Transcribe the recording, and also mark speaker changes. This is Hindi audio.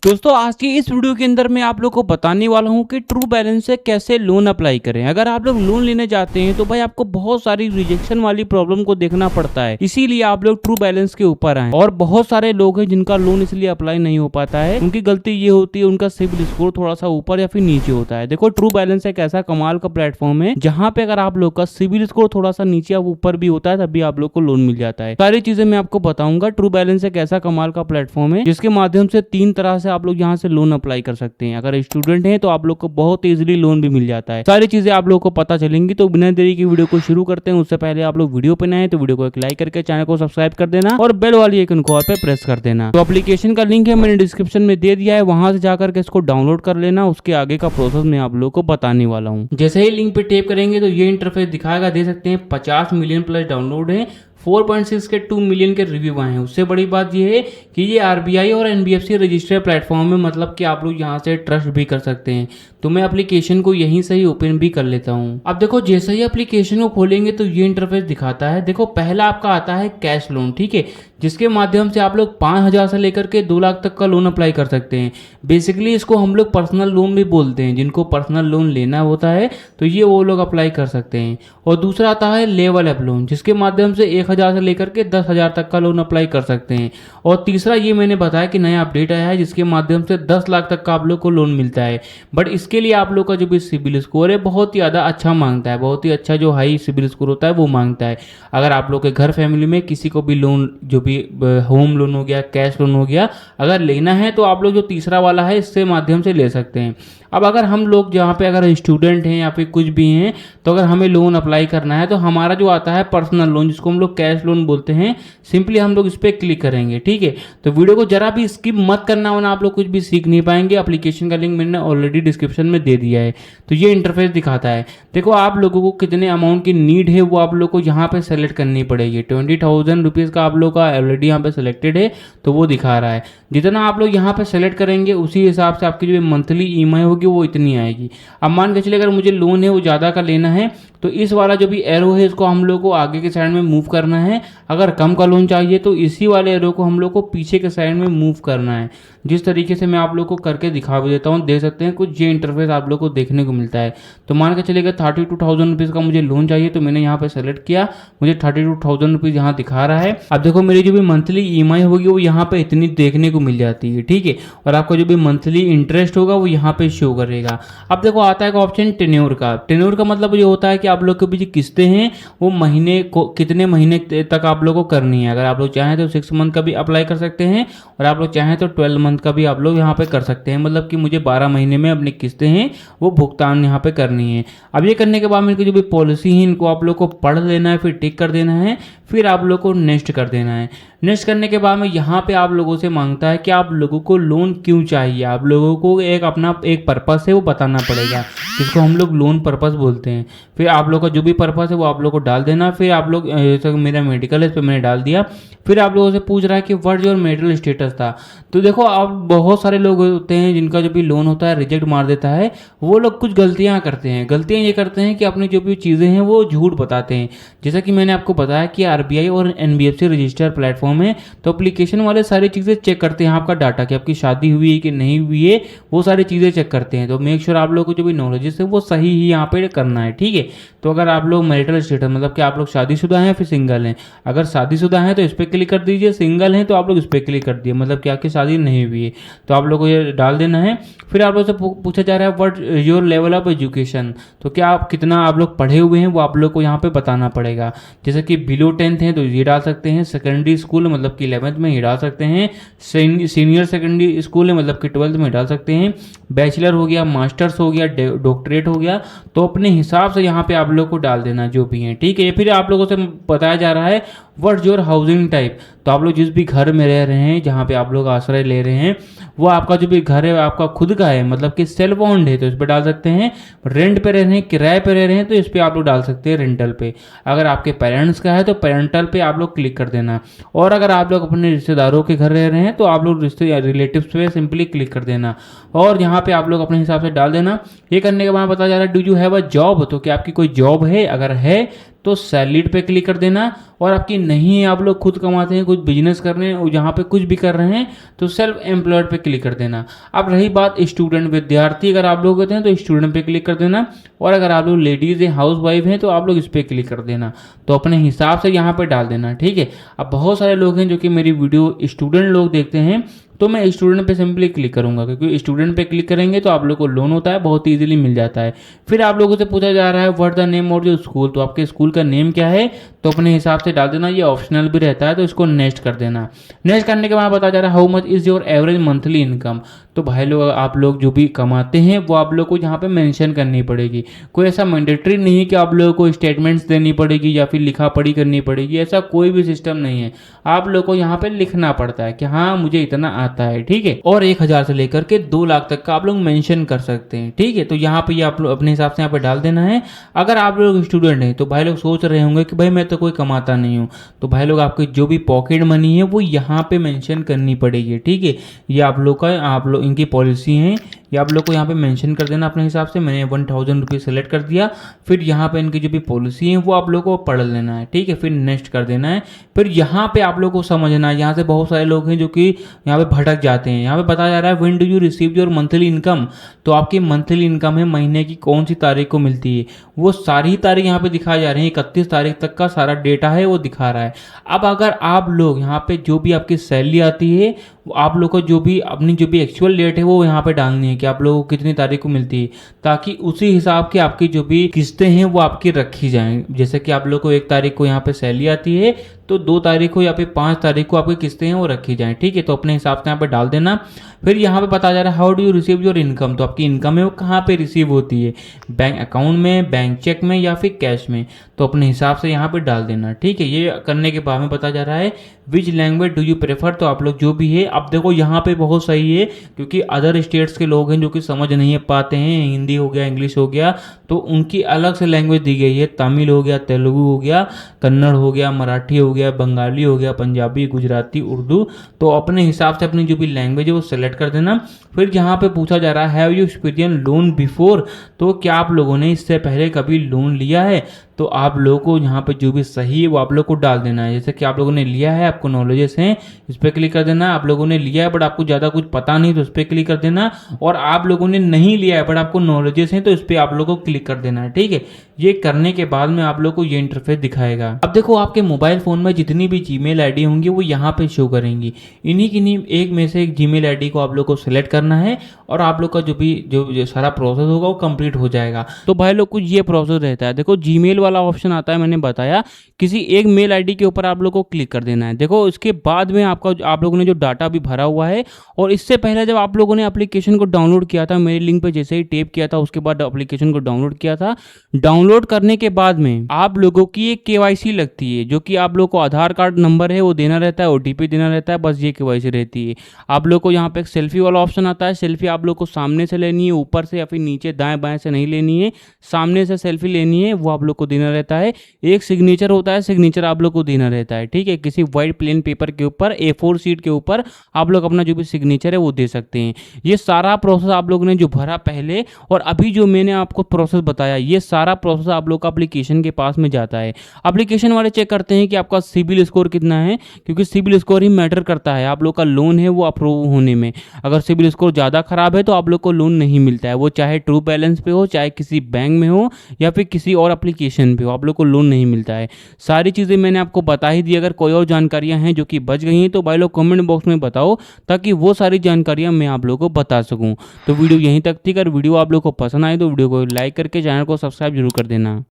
Speaker 1: दोस्तों आज की इस वीडियो के अंदर मैं आप लोग को बताने वाला हूं कि ट्रू बैलेंस से कैसे लोन अप्लाई करें। अगर आप लोग लोन लेने जाते हैं तो भाई आपको बहुत सारी रिजेक्शन वाली प्रॉब्लम को देखना पड़ता है, इसीलिए आप लोग ट्रू बैलेंस के ऊपर आए। और बहुत सारे लोग हैं जिनका लोन इसलिए अप्लाई नहीं हो पाता है, उनकी गलती ये होती है उनका सिबिल स्कोर थोड़ा सा ऊपर या फिर नीचे होता है। देखो ट्रू बैलेंस एक ऐसा कमाल का प्लेटफॉर्म है जहाँ पे अगर आप लोग का सिबिल स्कोर थोड़ा सा नीचे या ऊपर भी होता है तभी आप लोग को लोन मिल जाता है। सारी चीजें मैं आपको बताऊंगा। ट्रू बैलेंस एक ऐसा कमाल का प्लेटफॉर्म है जिसके माध्यम से 3 तरह से आप लोग यहाँ से लोन अप्लाई कर सकते हैं। अगर स्टूडेंट हैं तो आप लोग को बहुत इजीली लोन भी मिल जाता है। सारी चीजें आप लोग को पता चलेंगी। तो बिना देरी की वीडियो को शुरू करते हैं। उससे पहले आप लोग वीडियो पे नए हैं तो वीडियो को एक लाइक करके चैनल को सब्सक्राइब कर देना और बेल वाली आइकन को पे प्रेस कर देना। तो एप्लीकेशन का लिंक है मैंने डिस्क्रिप्शन में दे दिया है, वहां से जाकर के इसको डाउनलोड कर लेना। उसके आगे का प्रोसेस मैं आप लोग को बताने वाला हूँ। जैसे ही लिंक पे टैप करेंगे तो ये इंटरफेस दिखाएगा। देख सकते हैं 50 मिलियन प्लस डाउनलोड है, 4.6 के 2 मिलियन के रिव्यू आए हैं। उससे बड़ी बात यह है कि ये आरबीआई और एनबीएफसी रजिस्टर्ड प्लेटफॉर्म है, मतलब कि आप लोग यहाँ से ट्रस्ट भी कर सकते हैं। तो मैं एप्लीकेशन को यहीं से ही ओपन भी कर लेता हूँ। अब देखो जैसे ही एप्लीकेशन को खोलेंगे तो ये इंटरफेस दिखाता है। देखो पहला आपका आता है कैश लोन, ठीक है, जिसके माध्यम से आप लोग 5,000 से लेकर के 2 लाख तक का लोन अप्लाई कर सकते हैं। बेसिकली इसको हम लोग पर्सनल लोन भी बोलते हैं। जिनको पर्सनल लोन लेना होता है तो ये वो लोग अप्लाई कर सकते हैं। और दूसरा आता है लेवल अप लोन, जिसके माध्यम से 1,000 से लेकर के 10,000 तक का लोन अप्लाई कर सकते हैं। और तीसरा ये मैंने बताया कि नया अपडेट आया है जिसके माध्यम से 10 लाख तक का आप लोग को लोन मिलता है। बट इसके लिए आप लोग का जो भी सिबिल स्कोर है बहुत ही ज़्यादा अच्छा मांगता है, बहुत ही अच्छा जो हाई सिबिल स्कोर होता है वो मांगता है। अगर आप लोग के घर फैमिली में किसी को भी लोन, जो भी होम लोन हो गया, कैश लोन हो गया, अगर लेना है तो आप लोग जो तीसरा वाला है इससे माध्यम से ले सकते हैं। अब अगर हम लोग जहाँ पे अगर स्टूडेंट हैं या फिर कुछ भी हैं तो अगर हमें लोन अप्लाई करना है तो हमारा जो आता है पर्सनल लोन, जिसको हम लोग कैश लोन बोलते हैं, सिंपली हम लोग इस पर क्लिक करेंगे, ठीक है। तो वीडियो को जरा भी स्किप मत करना वरना आप लोग कुछ भी सीख नहीं पाएंगे। एप्लीकेशन का लिंक मैंने ऑलरेडी डिस्क्रिप्शन में दे दिया है। तो ये इंटरफेस दिखाता है। देखो आप लोगों को कितने अमाउंट की नीड है वो आप लोग को यहाँ पे सेलेक्ट करनी पड़ेगी। 20,000 रुपीज़ का आप लोग का ऑलरेडी यहाँ पे सिलेक्टेड है तो वो दिखा रहा है। जितना आप लोग यहाँ पे सेलेक्ट करेंगे उसी हिसाब से आपकी जो मंथली ईएमआई होगी वो इतनी आएगी। अब मान के चलिए अगर मुझे लोन है वो ज़्यादा का लेना है तो इस वाला जो भी एरो है इसको हम लोग को आगे के साइड में मूव करना है। अगर कम का लोन चाहिए तो इसी वाले एरो को हम लोग को पीछे के साइड में मूव करना है। जिस तरीके से मैं आप लोग को करके दिखा भी देता हूँ, देख सकते हैं कुछ ये इंटरफेस आप लोग को देखने को मिलता है। तो मान के चलिएगा 32,000 रुपीज़ का मुझे लोन चाहिए तो मैंने यहाँ पे सेलेक्ट किया, मुझे 32,000 रुपीज़ यहाँ दिखा रहा है। अब देखो मेरी जो भी मंथली ईएमआई होगी वो यहाँ पे इतनी देखने को मिल जाती है, ठीक है। और आपका जो भी मंथली इंटरेस्ट होगा वो यहाँ पे शो करेगा। अब देखो आता है ऑप्शन टेन्योर का। टेन्योर का मतलब ये होता है कि आप लोग के भी जो किस्तें हैं वो महीने को कितने महीने तक आप लोग को करनी है। अगर आप लोग चाहें तो 6 मंथ का भी अप्लाई कर सकते हैं और आप लोग चाहें तो 12 मंथ का भी आप लोग यहाँ पे कर सकते हैं। मतलब कि मुझे 12 महीने में अपनी किस्तें हैं वो भुगतान यहाँ पे करनी है। अब ये करने के बाद इनकी जो भी पॉलिसी है इनको आप लोग को पढ़ लेना है, फिर टिक कर देना है, फिर आप लोग को नेक्स्ट कर देना है। नेक्स्ट करने के बाद में यहाँ पे आप लोगों से मांगता है कि आप लोगों को लोन क्यों चाहिए। आप लोगों को एक अपना एक पर्पस है वो बताना पड़ेगा, जिसको हम लोग लोन पर्पस बोलते हैं। फिर आप लोग का जो भी पर्पस है वो आप लोग को डाल देना। फिर आप लोग जैसे मेरा मेडिकल है इस पर मैंने डाल दिया। फिर आप लोगों से पूछ रहा है कि व्हाट योर मेरिटल स्टेटस था। तो देखो अब बहुत सारे लोग होते हैं जिनका जो भी लोन होता है रिजेक्ट मार देता है। वो लोग कुछ गलतियाँ करते हैं। गलतियाँ ये करते हैं कि अपनी जो भी चीज़ें हैं वो झूठ बताते हैं। जैसा कि मैंने आपको बताया कि आरबीआई और एनबीएफसी रजिस्टर्ड प्लेटफॉर्म है तो एप्लीकेशन वाले सारी चीज़ें चेक करते हैं। आपका डाटा कि आपकी शादी हुई है कि नहीं हुई है वो सारी चीज़ें चेक करते हैं। तो मेक श्योर आप लोग को जो भी नॉलेज है वो सही ही यहाँ पे करना है, ठीक है। तो अगर आप लोग मैरिटल स्टेटस मतलब कि आप लोग शादीशुदा हैं फिर सिंगल हैं, अगर शादीशुदा हैं तो इस पर क्लिक कर दीजिए, सिंगल हैं तो आप लोग इस पर क्लिक कर दिए, मतलब कि आपकी शादी नहीं हुई है तो आप लोग को ये डाल देना है। फिर आप लोग से पूछा जा रहा है what your level of education, तो क्या आप कितना आप लोग पढ़े हुए हैं वो आप लोग को यहाँ पे बताना पड़ेगा। जैसे कि बिलो 10th हैं तो ये डाल सकते हैं, सेकेंडरी स्कूल मतलब कि 11th में ये डाल सकते हैं, सीनियर सेकेंडरी स्कूल है मतलब कि 12th में डाल सकते हैं, बैचलर हो गया, मास्टर्स हो गया, डॉक्टरेट हो गया। तो अपने हिसाब से यहाँ पे आप लोग को डाल देना जो भी है, ठीक है। फिर आप लोगों से बताया जा रहा है व्हाट्स योर हाउसिंग टाइप, तो आप लोग जिस भी घर में रह रहे हैं जहाँ पे आप लोग आश्रय ले रहे हैं वो आपका जो भी घर है आपका खुद का है मतलब कि सेल्फ ओन्ड है तो इस पर डाल सकते हैं। रेंट पे रह रहे हैं, किराए पे रह रहे हैं तो इस पर आप लोग डाल सकते हैं रेंटल पे। अगर आपके पेरेंट्स का है तो पेरेंटल पे आप लोग क्लिक कर देना। और अगर आप लोग अपने रिश्तेदारों के घर रह रहे हैं तो आप लोग रिलेटिव्स पे सिंपली क्लिक कर देना और यहाँ पे आप लोग अपने हिसाब से डाल देना। ये करने के बाद पता जा रहा है do you have a job, तो क्या आपकी कोई जॉब है, अगर है तो सैलरीड पे क्लिक कर देना। और आपकी नहीं है, आप लोग खुद कमाते हैं, कुछ बिजनेस कर रहे हैं और जहाँ पे कुछ भी कर रहे हैं तो सेल्फ एम्प्लॉयड पे क्लिक कर देना। अब रही बात स्टूडेंट विद्यार्थी, अगर आप लोग होते हैं तो स्टूडेंट पे क्लिक कर देना। और अगर आप लोग लेडीज़ हैं, हाउस वाइफ हैं, तो आप लोग इस पर क्लिक कर देना। तो अपने हिसाब से यहाँ पर डाल देना, ठीक है। अब बहुत सारे लोग हैं जो कि मेरी वीडियो स्टूडेंट लोग देखते हैं, तो मैं स्टूडेंट पे सिंपली क्लिक करूंगा, क्योंकि स्टूडेंट पे क्लिक करेंगे तो आप लोग को लोन होता है, बहुत इजीली मिल जाता है। फिर आप लोगों से पूछा जा रहा है what the name of your school, तो आपके स्कूल का नेम क्या है, तो अपने हिसाब से डाल देना। ये ऑप्शनल भी रहता है, तो इसको नेक्स्ट कर देना। नेक्स्ट करने के बाद बता जा रहा है how much is your average monthly income. तो भाई लोग, आप लोग जो भी कमाते हैं वो आप लोग को यहाँ पे मेंशन करनी पड़ेगी। कोई ऐसा मैंडेटरी नहीं है कि आप लोगों को स्टेटमेंट्स देनी पड़ेगी या फिर लिखा पढ़ी करनी पड़ेगी, ऐसा कोई भी सिस्टम नहीं है। आप लोग को यहाँ पे लिखना पड़ता है कि हाँ मुझे इतना आता है, ठीक है। और 1,000 से लेकर के 2 लाख तक का आप लोग मेंशन कर सकते हैं, ठीक है। तो यहाँ पे ये आप लोग अपने हिसाब से यहाँ पे डाल देना है। अगर आप लोग स्टूडेंट हैं तो भाई लोग सोच रहे होंगे कि भाई मैं तो कोई कमाता नहीं हूँ, तो भाई लोग आपकी जो भी पॉकेट मनी है वो यहाँ पे मेंशन करनी पड़ेगी, ठीक है। ये आप लोग का, आप लोग इनकी पॉलिसी है, ये आप लोग को यहाँ पे मेंशन कर देना अपने हिसाब से। मैंने 1000 रुपीज़ सेलेक्ट कर दिया। फिर यहाँ पे इनकी जो भी पॉलिसी है वो आप लोग को पढ़ लेना है, ठीक है। फिर नेक्स्ट कर देना है। फिर यहाँ पे आप लोग को समझना है, यहाँ से बहुत सारे लोग हैं जो कि यहाँ पे भटक जाते हैं। यहाँ पे बताया जा रहा है when do you receive your monthly income, तो आपकी मंथली इनकम है महीने की कौन सी तारीख को मिलती है, वो सारी तारीख यहाँ पे दिखाई जा रही है। 31 तारीख तक का सारा डेटा है वो दिखा रहा है। अब अगर आप लोग यहाँ पे जो भी आपकी सैलरी आती है, आप लोग को जो भी अपनी जो भी एक्चुअल डेट है वो यहाँ पे डालनी है कि आप लोगों को कितनी तारीख को मिलती है, ताकि उसी हिसाब की आपकी जो भी किस्तें हैं वो आपकी रखी जाएं। जैसे कि आप लोग को 1 तारीख को यहाँ पे सैलरी आती है, तो 2 तारीख को या फिर 5 तारीख को आपकी किस्तें हैं वो रखी जाएं, ठीक है। तो अपने हिसाब से यहाँ पे डाल देना। फिर यहाँ पे बताया जा रहा है how do you receive your income, तो आपकी इनकम है वो कहाँ पे रिसीव होती है, बैंक अकाउंट में, बैंक चेक में या फिर कैश में, तो अपने हिसाब से यहाँ पे डाल देना, ठीक है। ये करने के बाद में बताया जा रहा है which language do you prefer, तो आप लोग जो भी है, अब देखो यहाँ पे बहुत सही है क्योंकि अदर स्टेट्स के लोग हैं जो कि समझ नहीं पाते हैं, हिंदी हो गया, इंग्लिश हो गया, तो उनकी अलग से लैंग्वेज दी गई है। तमिल हो गया, तेलुगु हो गया, कन्नड़ हो गया, मराठी हो गया, बंगाली हो गया, पंजाबी, गुजराती, उर्दू, तो अपने हिसाब से अपनी जो भी लैंग्वेज है वो सेलेक्ट कर देना। फिर यहाँ पे पूछा जा रहा है have you experience loan before, तो क्या आप लोगों ने इससे पहले कभी लोन लिया है, तो आप लोगों को यहाँ पे जो भी सही है वो आप लोग को डाल देना है। जैसे कि आप लोगों ने लिया है, आपको नॉलेजेस हैं, इस पर क्लिक कर देना। आप लोगों ने लिया है बट आपको ज़्यादा कुछ पता नहीं, तो इस पर क्लिक कर देना। और आप लोगों ने नहीं लिया है बट आपको नॉलेजेस हैं, तो इस पर आप लोगों को क्लिक कर देना है, ठीक है। ये करने के बाद में आप लोग को ये इंटरफेस दिखाएगा। अब देखो आपके मोबाइल फ़ोन में जितनी भी जीमेल आईडी होंगी वो यहाँ पे शो करेंगी। इन्हीं एक में से एक जीमेल आईडी को आप लोग को सिलेक्ट करना है और आप लोग का जो सारा प्रोसेस होगा वो कंप्लीट हो जाएगा। तो भाई लोग कुछ ये प्रोसेस रहता है। देखो जीमेल वाला ऑप्शन आता है, मैंने बताया किसी एक मेल आईडी के ऊपर आप लोग को क्लिक कर देना है। देखो इसके बाद में आप लोगों ने जो डाटा भी भरा हुआ है, और इससे पहले जब आप लोगों ने एप्लीकेशन को डाउनलोड किया था, मेरे लिंक पे जैसे ही टैप किया था उसके बाद एप्लीकेशन को डाउनलोड किया था, डाउनलोड करने के बाद में आप लोगों की एक केवाईसी लगती है, जो कि आप लोग को आधार कार्ड नंबर है वो देना रहता है, ओटीपी देना रहता है, बस ये केवाईसी रहती है। आप लोग को यहाँ पे एक सेल्फी वाला ऑप्शन आता है। सेल्फी आप लोग को सामने से लेनी है, ऊपर से या फिर नीचे दाएं बाएं से नहीं लेनी है, सामने से सेल्फी लेनी है, वो आप लोग को देना रहता है। एक सिग्नेचर होता है, सिग्नेचर आप लोग को देना रहता है, ठीक है। किसी व्हाइट प्लेन पेपर के ऊपर, A4 शीट के ऊपर आप लोग अपना जो भी सिग्नेचर है वो दे सकते हैं। ये सारा प्रोसेस आप लोगों ने जो भरा पहले और अभी जो मैंने आपको प्रोसेस बताया, ये सारा प्रोसेस आप लोग का एप्लीकेशन के पास में जाता है। एप्लीकेशन वाले चेक करते हैं कि आपका सिबिल स्कोर कितना है, क्योंकि सिबिल स्कोर ही मैटर करता है आप लोग का लोन है वो अप्रूव होने में। अगर सिबिल स्कोर ज़्यादा खराब है तो आप लोग को लोन नहीं मिलता है, वो चाहे ट्रू बैलेंस पे हो, चाहे किसी बैंक में हो या फिर किसी और एप्लीकेशन पे हो, आप लोग को लोन नहीं मिलता है। सारी चीज़ें मैंने आपको बता ही दी। अगर कोई और जानकारियां हैं जो कि बच गई हैं तो भाई लोग कमेंट बॉक्स में बताओ, ताकि वो सारी जानकारियां मैं आप लोगों को बता सकूं। तो वीडियो यहीं तक थी। अगर वीडियो आप लोग को पसंद आए तो वीडियो को लाइक करके चैनल को सब्सक्राइब जरूर कर देना।